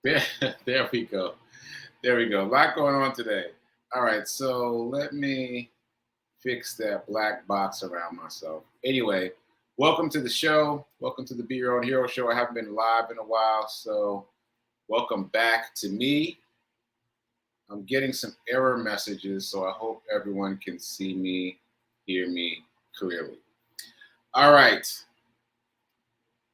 There, there we go. There we go. A lot going on today. All right, so let me fix that black box around myself. Anyway, welcome to the show. Welcome to the Be Your Own Hero show. I haven't been live in a while, so welcome back to me. I'm getting some error messages, so I hope everyone can see me, hear me clearly. All right.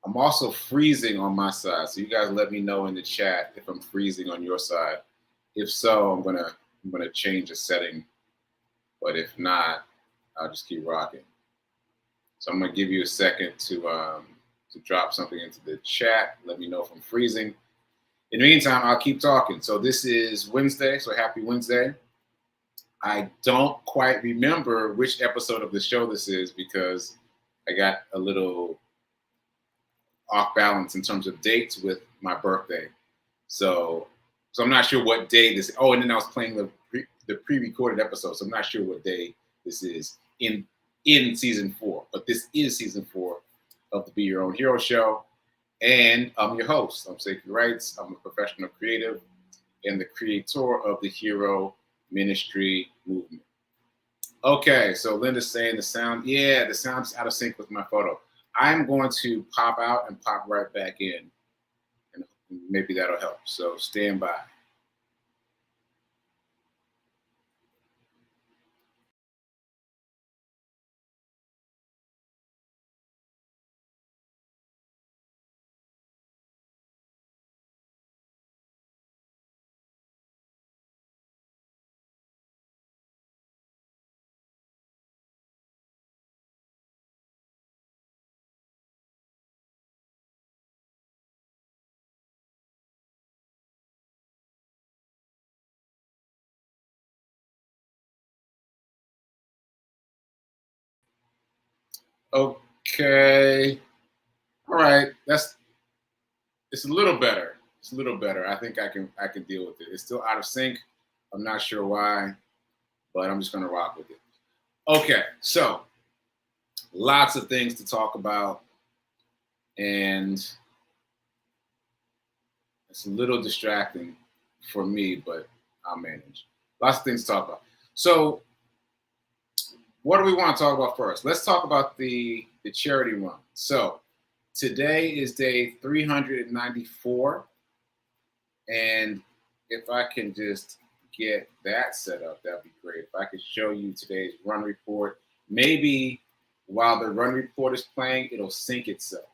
I'm also freezing on my side, so you guys let me know in the chat if I'm freezing on your side. If so, I'm gonna change a setting, but if not, I'll just keep rocking. So I'm gonna give you a second to drop something into the chat. Let me know if I'm freezing. In the meantime, I'll keep talking. So this is Wednesday, so happy Wednesday. I don't quite remember which episode of the show this is because I got a little off balance in terms of dates with my birthday. So I'm not sure what day this is. Oh, and then I was playing the pre-recorded episode, so I'm not sure what day this is in season 4. But this is season 4 of the Be Your Own Hero show. And I'm your host. I'm sekouwrites. I'm a professional creative and the creator of the Hero Ministry movement. Okay, so Linda's saying the sound's out of sync with my photo. I'm going to pop out and pop right back in, and maybe that'll help. So stand by. Okay. All right. It's a little better. It's a little better. I think I can deal with it. It's still out of sync. I'm not sure why, but I'm just gonna rock with it. Okay, so lots of things to talk about, and it's a little distracting for me, but I'll manage. Lots of things to talk about. So what do we want to talk about first? Let's talk about the charity run. So today is day 394. And if I can just get that set up, that'd be great. If I could show you today's run report, maybe while the run report is playing, it'll sync itself.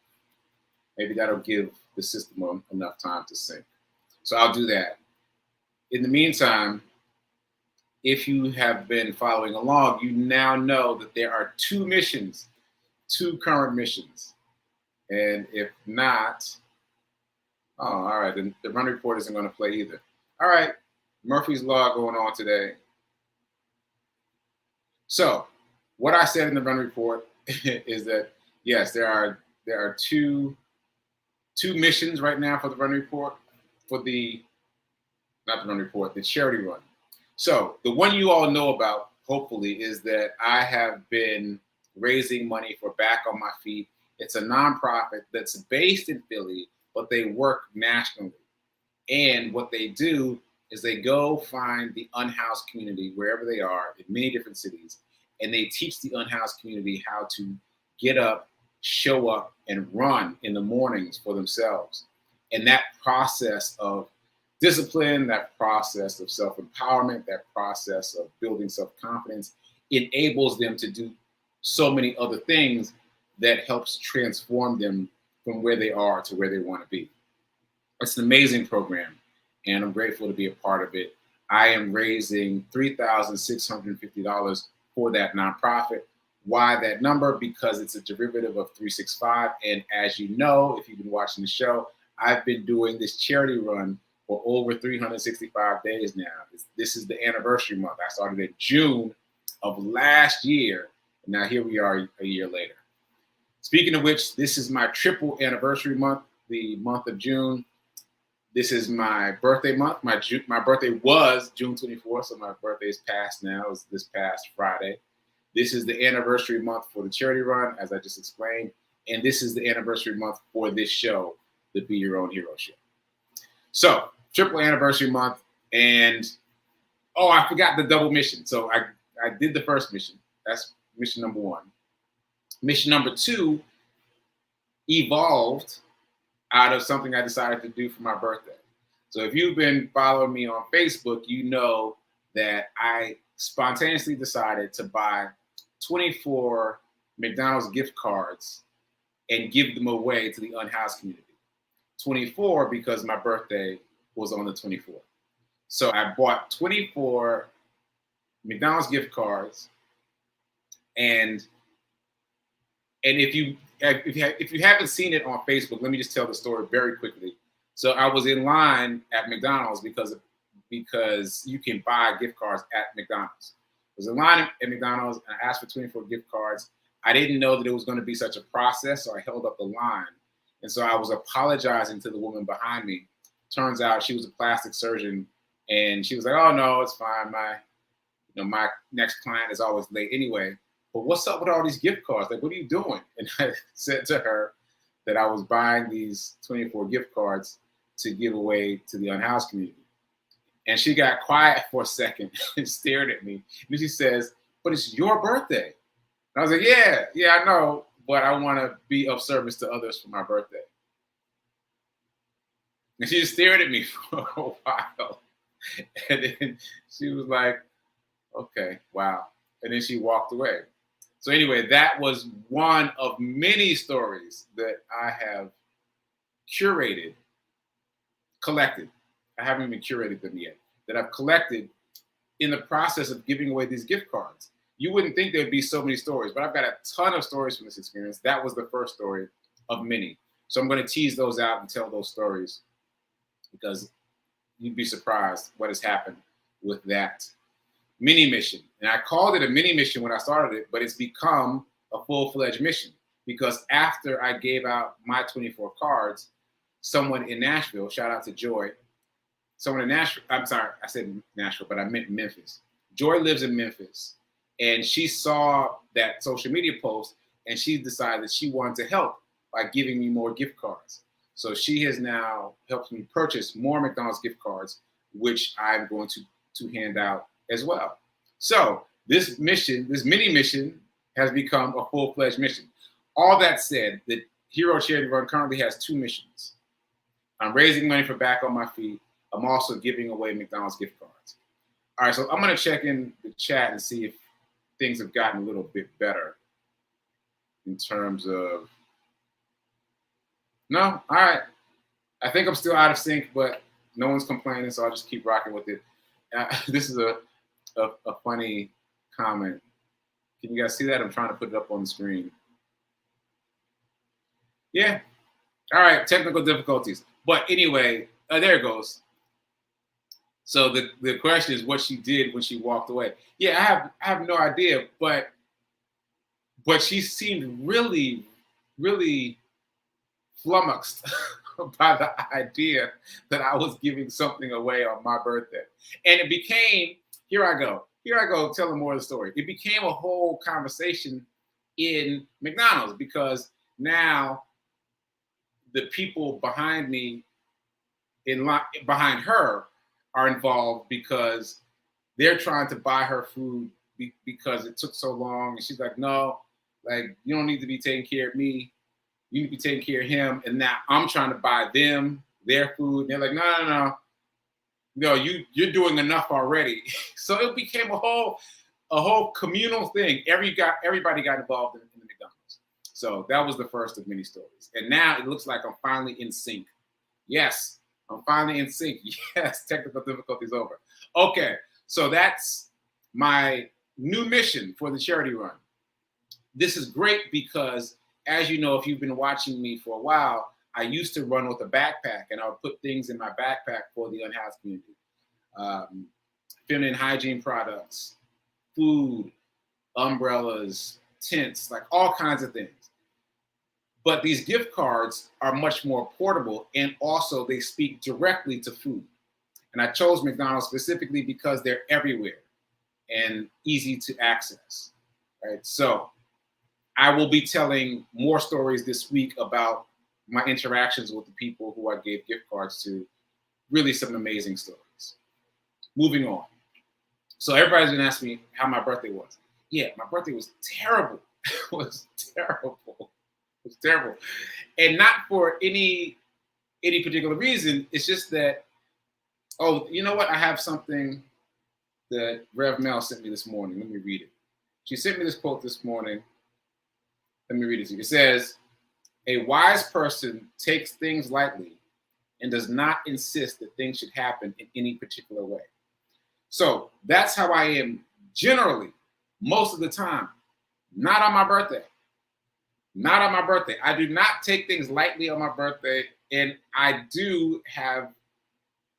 Maybe that'll give the system enough time to sync. So I'll do that. In the meantime, if you have been following along, you now know that there are 2 missions, 2 current missions. And if not, oh, all right, then the run report isn't going to play either. All right, Murphy's Law going on today. So what I said in the run report is that, yes, there are two missions right now for the run report, for the, not the run report, the charity run. So the one you all know about, hopefully, is that I have been raising money for Back on My Feet. It's a nonprofit that's based in Philly, but they work nationally. And what they do is they go find the unhoused community wherever they are in many different cities, and they teach the unhoused community how to get up, show up, and run in the mornings for themselves. And that process of discipline, that process of self-empowerment, that process of building self-confidence enables them to do so many other things that helps transform them from where they are to where they want to be. It's an amazing program, and I'm grateful to be a part of it. I am raising $3,650 for that nonprofit. Why that number? Because it's a derivative of 365. And as you know, if you've been watching the show, I've been doing this charity run for over 365 days now. This is the anniversary month. I started in June of last year, and now here we are a year later. Speaking of which, this is my triple anniversary month, the month of June. This is my birthday month. My birthday was June 24th, so my birthday is past now. It's this past Friday. This is the anniversary month for the charity run, as I just explained. And this is the anniversary month for this show, the Be Your Own Hero show. So triple anniversary month, and oh, I forgot the double mission. So I did the first mission. That's mission number 1. Mission number 2 evolved out of something I decided to do for my birthday. So if you've been following me on Facebook, you know that I spontaneously decided to buy 24 McDonald's gift cards and give them away to the unhoused community. 24 because my birthday was on the 24th. So I bought 24 McDonald's gift cards, and if you haven't seen it on Facebook, let me just tell the story very quickly. So I was in line at McDonald's because you can buy gift cards at McDonald's. I was in line at McDonald's and I asked for 24 gift cards. I didn't know that it was going to be such a process, so I held up the line. And so I was apologizing to the woman behind me. Turns out she was a plastic surgeon, and she was like, "Oh no, it's fine. My next client is always late anyway. But what's up with all these gift cards? Like, what are you doing?" And I said to her that I was buying these 24 gift cards to give away to the unhoused community. And she got quiet for a second and stared at me. And then she says, "But it's your birthday." And I was like, yeah, I know, but I want to be of service to others for my birthday. And she just stared at me for a while. And then she was like, "Okay, wow." And then she walked away. So anyway, that was one of many stories that I have collected. I haven't even curated them yet, that I've collected in the process of giving away these gift cards. You wouldn't think there'd be so many stories, but I've got a ton of stories from this experience. That was the first story of many. So I'm going to tease those out and tell those stories, because you'd be surprised what has happened with that mini mission. And I called it a mini mission when I started it, but it's become a full-fledged mission, because after I gave out my 24 cards, someone in Nashville, shout out to Joy, someone in Nashville, I'm sorry, I said Nashville, but I meant Memphis. Joy lives in Memphis, and she saw that social media post, and she decided that she wanted to help by giving me more gift cards. So she has now helped me purchase more McDonald's gift cards, which I'm going to hand out as well. So this mini mission has become a full-fledged mission. All that said, the Hero Charity Run currently has 2 missions. I'm raising money for Back on My Feet. I'm also giving away McDonald's gift cards. All right, so I'm going to check in the chat and see if things have gotten a little bit better in terms of... No? All right. I think I'm still out of sync, but no one's complaining, so I'll just keep rocking with it. This is a funny comment. Can you guys see that? I'm trying to put it up on the screen. Yeah. All right, technical difficulties. But anyway, there it goes. So the question is what she did when she walked away. Yeah, I have no idea, but she seemed really, really flummoxed by the idea that I was giving something away on my birthday. And it became, here I go telling more of the story. It became a whole conversation in McDonald's, because now the people behind me, behind her, are involved because they're trying to buy her food because it took so long. And she's like, "No, like, you don't need to be taking care of me. You need to be taking care of him." And now I'm trying to buy them their food. And they're like, no, you're doing enough already. So it became a whole communal thing. Everybody got involved in the McDonald's. So that was the first of many stories. And now it looks like I'm finally in sync. Yes, I'm finally in sync. Yes, technical difficulties over. Okay, so that's my new mission for the charity run. This is great because, as you know, if you've been watching me for a while, I used to run with a backpack, and I would put things in my backpack for the unhoused community. Feminine hygiene products, food, umbrellas, tents, like all kinds of things. But these gift cards are much more portable, and also they speak directly to food. And I chose McDonald's specifically because they're everywhere and easy to access, right? So I will be telling more stories this week about my interactions with the people who I gave gift cards to really some amazing stories. Moving on. So everybody's been asking me how my birthday was. Yeah, my birthday was terrible. It was terrible. It was terrible. And not for any particular reason. It's just that, oh, you know what? I have something that Rev Mel sent me this morning. Let me read it. She sent me this quote this morning. Let me read it to you. It says, "A wise person takes things lightly and does not insist that things should happen in any particular way." So that's how I am generally, most of the time. Not on my birthday. Not on my birthday. I do not take things lightly on my birthday. And I do have,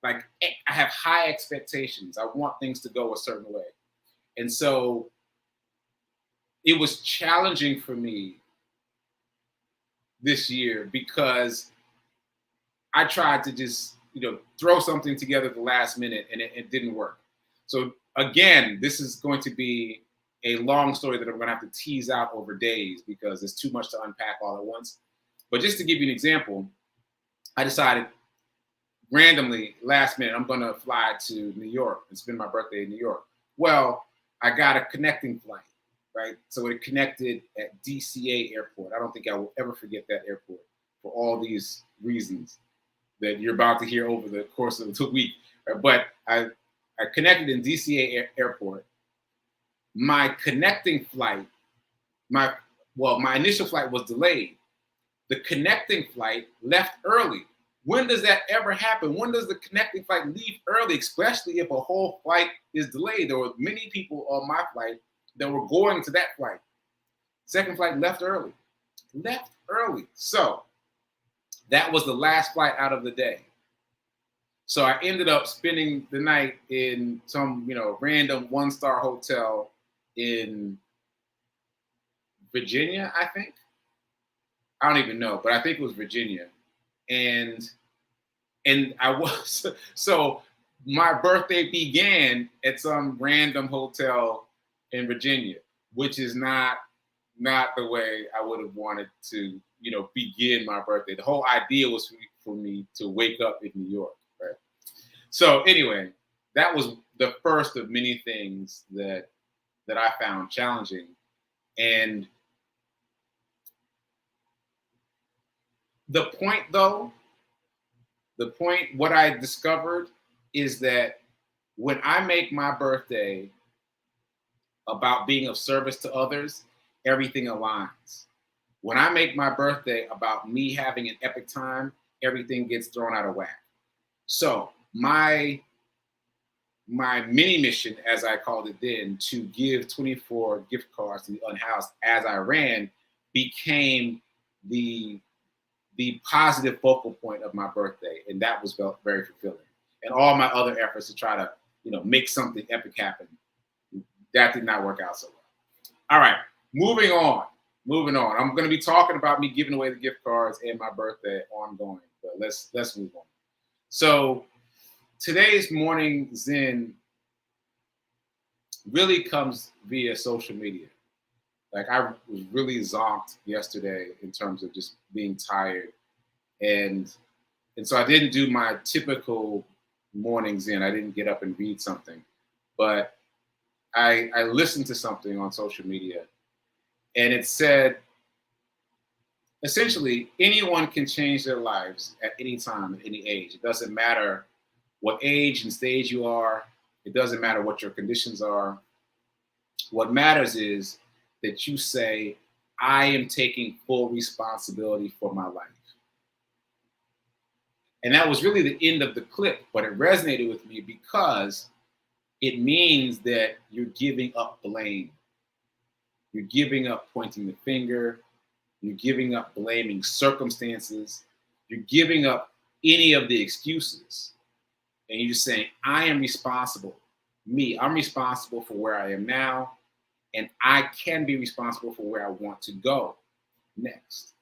I have high expectations. I want things to go a certain way. And so it was challenging for me this year because I tried to just, throw something together at the last minute and it didn't work. So again, this is going to be a long story that I'm going to have to tease out over days because there's too much to unpack all at once. But just to give you an example, I decided randomly last minute, I'm going to fly to New York and spend my birthday in New York. Well, I got a connecting flight, right? So it connected at DCA airport. I don't think I will ever forget that airport for all these reasons that you're about to hear over the course of the week. But I connected in DCA airport. My connecting flight, my initial flight was delayed. The connecting flight left early. When does that ever happen? When does the connecting flight leave early, especially if a whole flight is delayed? There were many people on my flight that were going to that flight. Second flight left early. Left early. So that was the last flight out of the day. So I ended up spending the night in some, random one-star hotel in Virginia, I think. I don't even know, but I think it was Virginia. And I was, so my birthday began at some random hotel in Virginia, which is not the way I would have wanted to, begin my birthday. The whole idea was for me to wake up in New York, right? So anyway, that was the first of many things that I found challenging. And the point, what I discovered is that when I make my birthday about being of service to others, everything aligns. When I make my birthday about me having an epic time, everything gets thrown out of whack. So my mini mission, as I called it then, to give 24 gift cards to the unhoused as I ran, became the positive focal point of my birthday. And that was very fulfilling. And all my other efforts to try to, make something epic happen, that did not work out so well. All right, moving on. I'm going to be talking about me giving away the gift cards and my birthday ongoing, but let's move on. So today's morning Zen really comes via social media. I was really zonked yesterday in terms of just being tired. And so I didn't do my typical morning Zen. I didn't get up and read something, but I listened to something on social media, and it said, essentially, anyone can change their lives at any time, at any age. It doesn't matter what age and stage you are. It doesn't matter what your conditions are. What matters is that you say, I am taking full responsibility for my life. And that was really the end of the clip, but it resonated with me because it means that you're giving up blame. You're giving up pointing the finger. You're giving up blaming circumstances. You're giving up any of the excuses. And you're just saying, I am responsible. I'm responsible for where I am now. And I can be responsible for where I want to go next.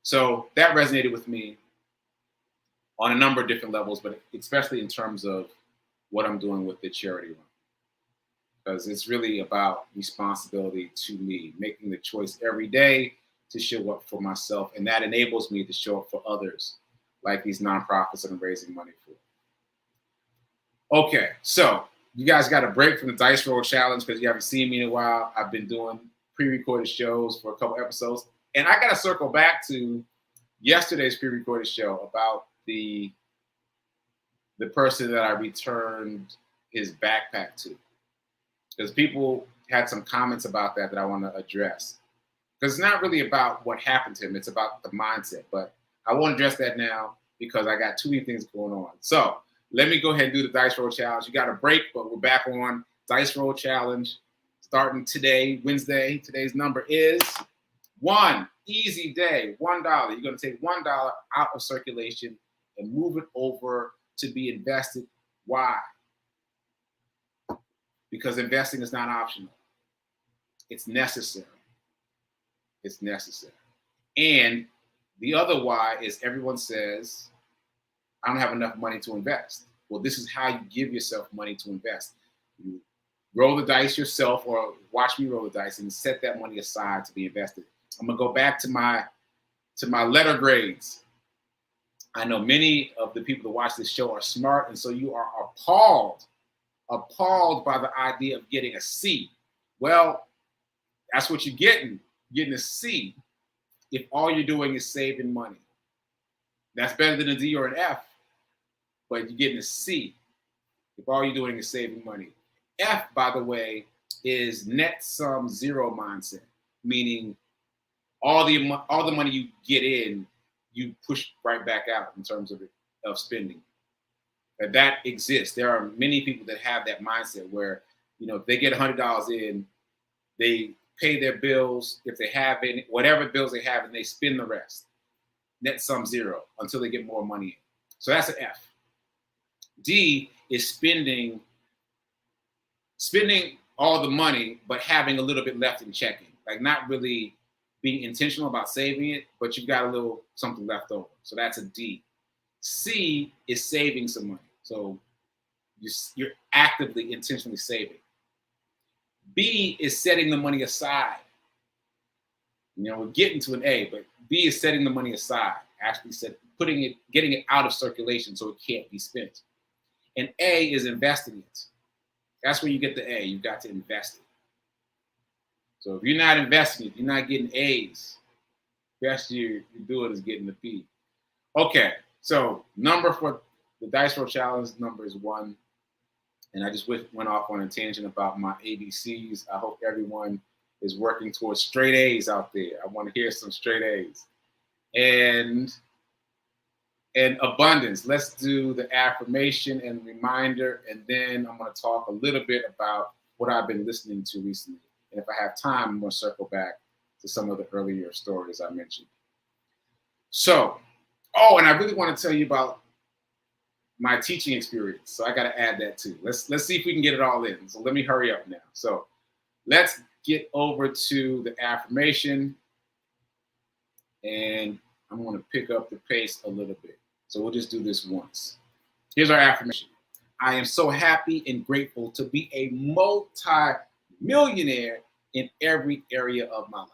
So that resonated with me on a number of different levels, but especially in terms of what I'm doing with the charity run. Because it's really about responsibility to me, making the choice every day to show up for myself. And that enables me to show up for others, like these nonprofits that I'm raising money for. Okay, so you guys got a break from the dice roll challenge because you haven't seen me in a while. I've been doing pre-recorded shows for a couple episodes, and I got to circle back to yesterday's pre-recorded show about the person that I returned his backpack to, because people had some comments about that I want to address. Because it's not really about what happened to him; it's about the mindset. But I won't address that now because I got too many things going on. So let me go ahead and do the dice roll challenge. You got a break, but we're back on dice roll challenge starting today, Wednesday. Today's number is 1. Easy day, $1. You're going to take $1 out of circulation and move it over to be invested. Why? Because investing is not optional. It's necessary. It's necessary. And the other why is everyone says, I don't have enough money to invest. Well, this is how you give yourself money to invest. You roll the dice yourself or watch me roll the dice and set that money aside to be invested. I'm going to go back to my letter grades. I know many of the people that watch this show are smart, and so you are appalled by the idea of getting a C. Well, that's what you're getting a C if all you're doing is saving money. That's better than a D or an F, but you're getting a C if all you're doing is saving money. F, by the way, is net sum zero mindset, meaning all the money you get in, you push right back out in terms of spending. That exists. There are many people that have that mindset where, if they get $100 in, they pay their bills, if they have any, whatever bills they have, and they spend the rest. Net sum zero until they get more money in. So that's an F. D is spending all the money, but having a little bit left in checking. Like not really being intentional about saving it, but you've got a little something left over. So that's a D. C is saving some money. So you're actively, intentionally saving. B is setting the money aside. We're getting to an A, but B is setting the money aside, actually getting it out of circulation so it can't be spent. And A is investing it. That's where you get the A. You've got to invest it. So if you're not investing it, you're not getting A's. Best you do it is getting the B. Okay, so number for the dice roll challenge number is 1. And I just went off on a tangent about my ABCs. I hope everyone is working towards straight A's out there. I want to hear some straight A's. And abundance. Let's do the affirmation and reminder, and then I'm going to talk a little bit about what I've been listening to recently. And if I have time, I'm going to circle back to some of the earlier stories I mentioned. So, and I really want to tell you about my teaching experience. So I got to add that too. Let's see if we can get it all in. So let me hurry up now. So let's get over to the affirmation, and I'm going to pick up the pace a little bit. So we'll just do this once. Here's our affirmation. I am so happy and grateful to be a multi-millionaire in every area of my life.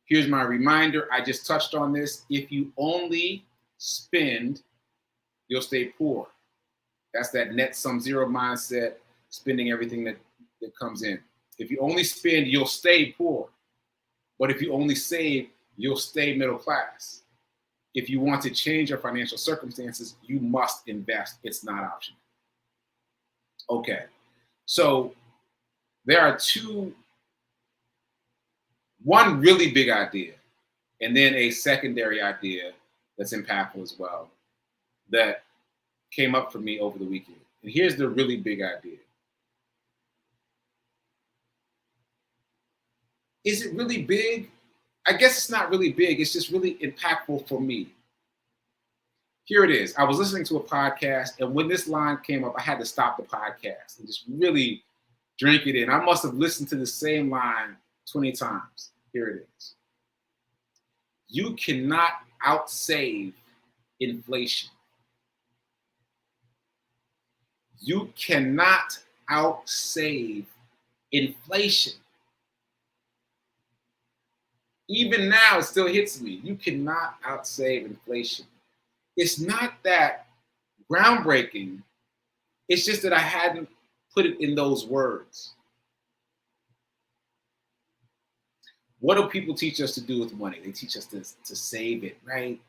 Here's my reminder. I just touched on this. If you only spend, you'll stay poor. That's that net sum zero mindset, spending everything that comes in. If you only spend, you'll stay poor. But if you only save, you'll stay middle class. If you want to change your financial circumstances, you must invest. It's not optional. Okay, so there are one really big idea, and then a secondary idea that's impactful as well, that came up for me over the weekend. And here's the really big idea. Is it really big? I guess it's not really big. It's just really impactful for me. Here it is. I was listening to a podcast, and when this line came up, I had to stop the podcast and just really drink it in. I must have listened to the same line 20 times. Here it is. You cannot outsave inflation. You cannot outsave inflation. Even now, it still hits me. You cannot outsave inflation. It's not that groundbreaking, It's just that I hadn't put it in those words. What do people teach us to do with money? They teach us to save it, right?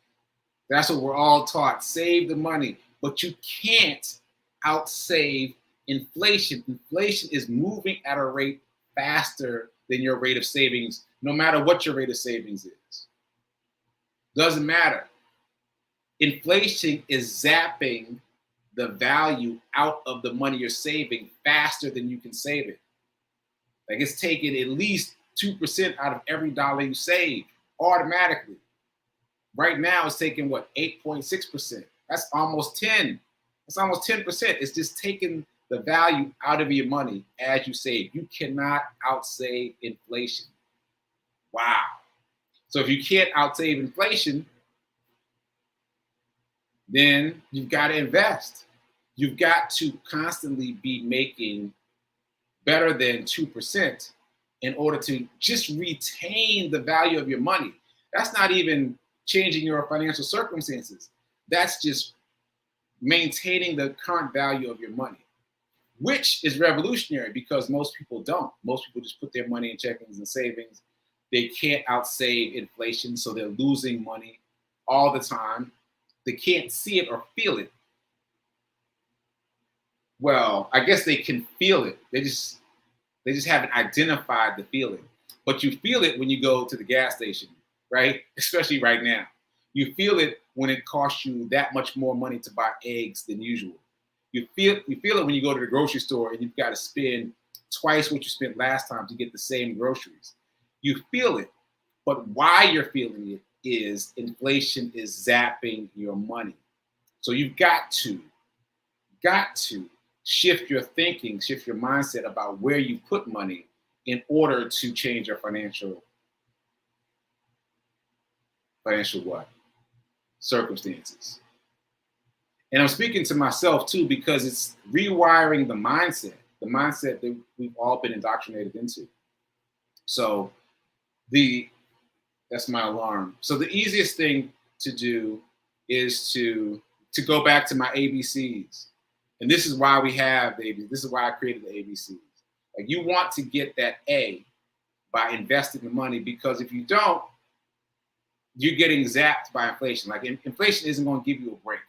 That's what we're all taught. Save the money. But you can't outsave inflation. Inflation is moving at a rate faster than your rate of savings, no matter what your rate of savings is. Doesn't matter. Inflation is zapping the value out of the money you're saving faster than you can save it. Like it's taking at least 2% out of every dollar you save automatically. Right now, it's taking what, 8.6%. That's almost 10. That's almost 10%. It's just taking the value out of your money as you save. You cannot outsave inflation. Wow. So if you can't outsave inflation, then you've got to invest. You've got to constantly be making better than 2% in order to just retain the value of your money. That's not even changing your financial circumstances. That's just maintaining the current value of your money, which is revolutionary because most people don't. Most people just put their money in checkings and savings. They can't outsave inflation, so they're losing money all the time. They can't see it or feel it. Well, I guess they can feel it. They just haven't identified the feeling. But you feel it when you go to the gas station, right? Especially right now. You feel it when it costs you that much more money to buy eggs than usual. You feel it when you go to the grocery store and you've got to spend twice what you spent last time to get the same groceries. You feel it, but why you're feeling it is inflation is zapping your money. So you've got to shift your thinking, shift your mindset about where you put money in order to change your financial what? Circumstances. And I'm speaking to myself too, because it's rewiring the mindset that we've all been indoctrinated into. So that's my alarm. So the easiest thing to do is to go back to my ABCs. And this is why we have the ABCs. This is why I created the ABCs. Like you want to get that A by investing the money, because if you don't, you're getting zapped by inflation. Like inflation isn't going to give you a break.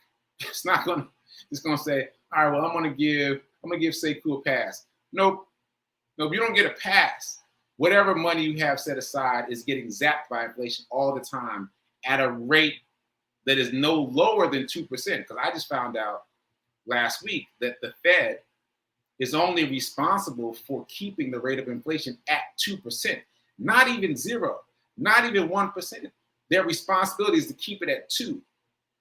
It's not going to. It's going to say, all right, well, I'm going to give Sekou a pass. Nope. You don't get a pass. Whatever money you have set aside is getting zapped by inflation all the time at a rate that is no lower than 2%. Because I just found out last week that the Fed is only responsible for keeping the rate of inflation at 2%, not even 0, not even 1%. Their responsibility is to keep it at 2.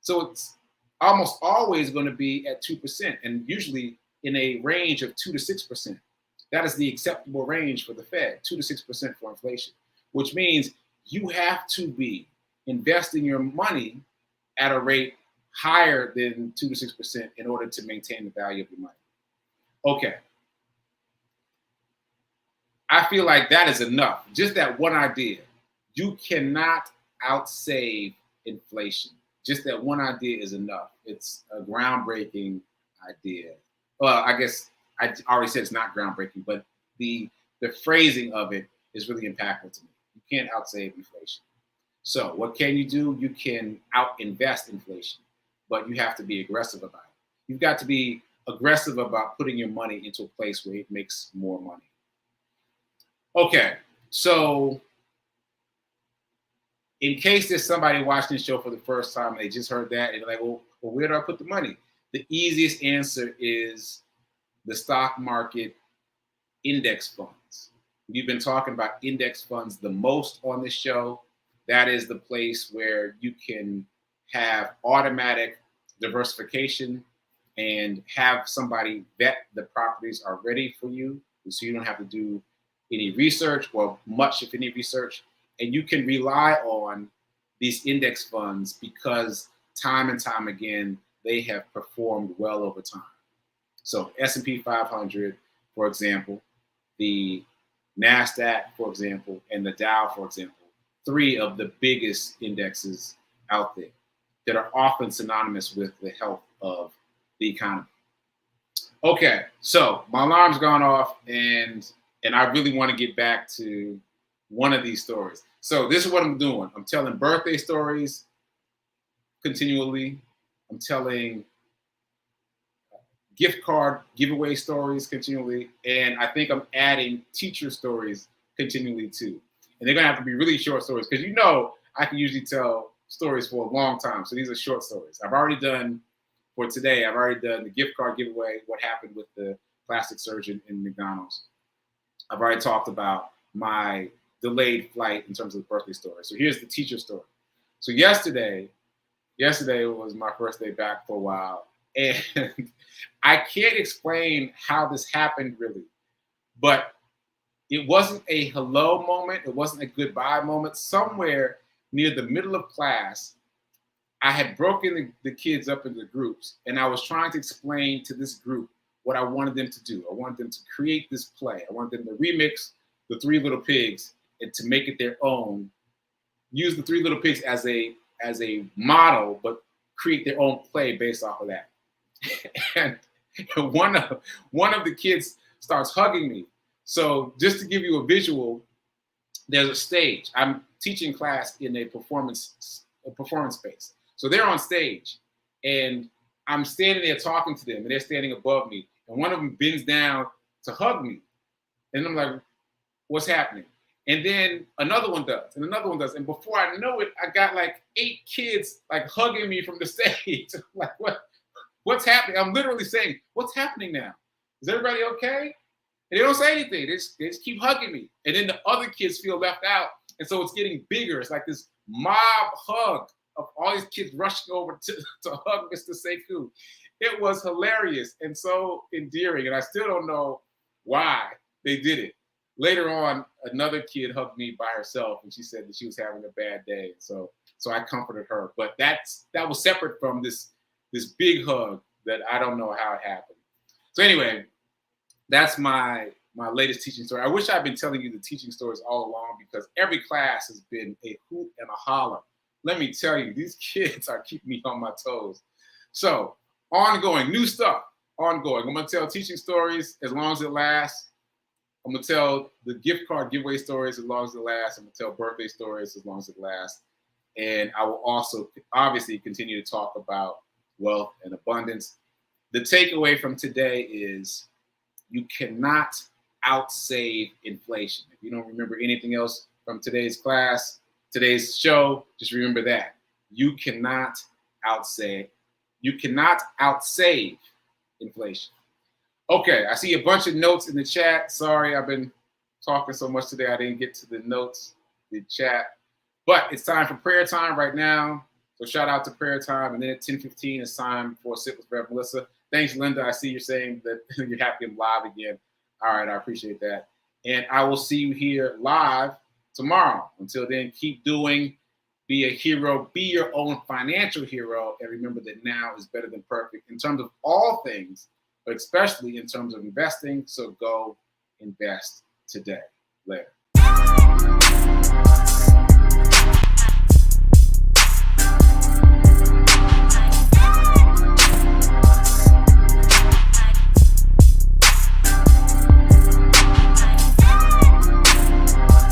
So it's almost always going to be at 2%, and usually in a range of 2 to 6%. That is the acceptable range for the Fed, 2 to 6% for inflation, which means you have to be investing your money at a rate higher than 2 to 6% in order to maintain the value of your money. Okay. I feel like that is enough. Just that one idea. You cannot outsave inflation. Just that one idea is enough. It's a groundbreaking idea. Well, I guess I already said it's not groundbreaking, but the phrasing of it is really impactful to me. You can't outsave inflation. So what can you do? You can out-invest inflation, but you have to be aggressive about it. You've got to be aggressive about putting your money into a place where it makes more money. Okay, so in case there's somebody watching this show for the first time, they just heard that, and they're like, well, where do I put the money? The easiest answer is the stock market index funds. We've been talking about index funds the most on this show. That is the place where you can have automatic diversification and have somebody vet the properties are ready for you, so you don't have to do any research or much, if any, research. And you can rely on these index funds because time and time again, they have performed well over time. So S&P 500, for example, the NASDAQ, for example, and the Dow, for example, 3 of the biggest indexes out there that are often synonymous with the health of the economy. Okay, so my alarm's gone off, and I really want to get back to one of these stories. So this is what I'm doing. I'm telling birthday stories continually. I'm telling gift card giveaway stories continually, and I think I'm adding teacher stories continually too. And they're gonna have to be really short stories because I can usually tell stories for a long time. So these are short stories. I've already done the gift card giveaway, what happened with the plastic surgeon in McDonald's. I've already talked about my delayed flight in terms of the birthday story. So here's the teacher story. So yesterday was my first day back for a while. And I can't explain how this happened really, but it wasn't a hello moment. It wasn't a goodbye moment. Somewhere near the middle of class, I had broken the kids up into groups, and I was trying to explain to this group what I wanted them to do. I wanted them to create this play. I wanted them to remix the Three Little Pigs and to make it their own. Use the Three Little Pigs as a model, but create their own play based off of that. And one of the kids starts hugging me. So just to give you a visual, there's a stage. I'm teaching class in a performance space. So they're on stage, and I'm standing there talking to them, and they're standing above me. And one of them bends down to hug me. And I'm like, what's happening? And then another one does, and another one does. And before I know it, I got like 8 kids like hugging me from the stage. Like, what's happening? I'm literally saying, what's happening now? Is everybody okay? And they don't say anything. They just keep hugging me. And then the other kids feel left out. And so it's getting bigger. It's like this mob hug of all these kids rushing over to hug Mr. Sekou. It was hilarious and so endearing. And I still don't know why they did it. Later on, another kid hugged me by herself, and she said that she was having a bad day. So I comforted her. But that was separate from this big hug that I don't know how it happened. So anyway, that's my latest teaching story. I wish I'd been telling you the teaching stories all along, because every class has been a hoot and a holler. Let me tell you, these kids are keeping me on my toes. So ongoing, new stuff, ongoing. I'm going to tell teaching stories as long as it lasts. I'm going to tell the gift card giveaway stories as long as it lasts. I'm going to tell birthday stories as long as it lasts. And I will also obviously continue to talk about wealth and abundance. The takeaway from today is you cannot outsave inflation. If you don't remember anything else from today's class, today's show, just remember that. You cannot outsave inflation. Okay, I see a bunch of notes in the chat. Sorry, I've been talking so much today, I didn't get to the notes, the chat. But it's time for prayer time right now. So shout out to prayer time. And then at 10:15, it's time for Sit with Rev Melissa. Thanks, Linda. I see you're saying that you're happy I'm live again. All right, I appreciate that. And I will see you here live tomorrow. Until then, keep doing. Be a hero. Be your own financial hero. And remember that now is better than perfect in terms of all things, but especially in terms of investing. So go invest today. Later.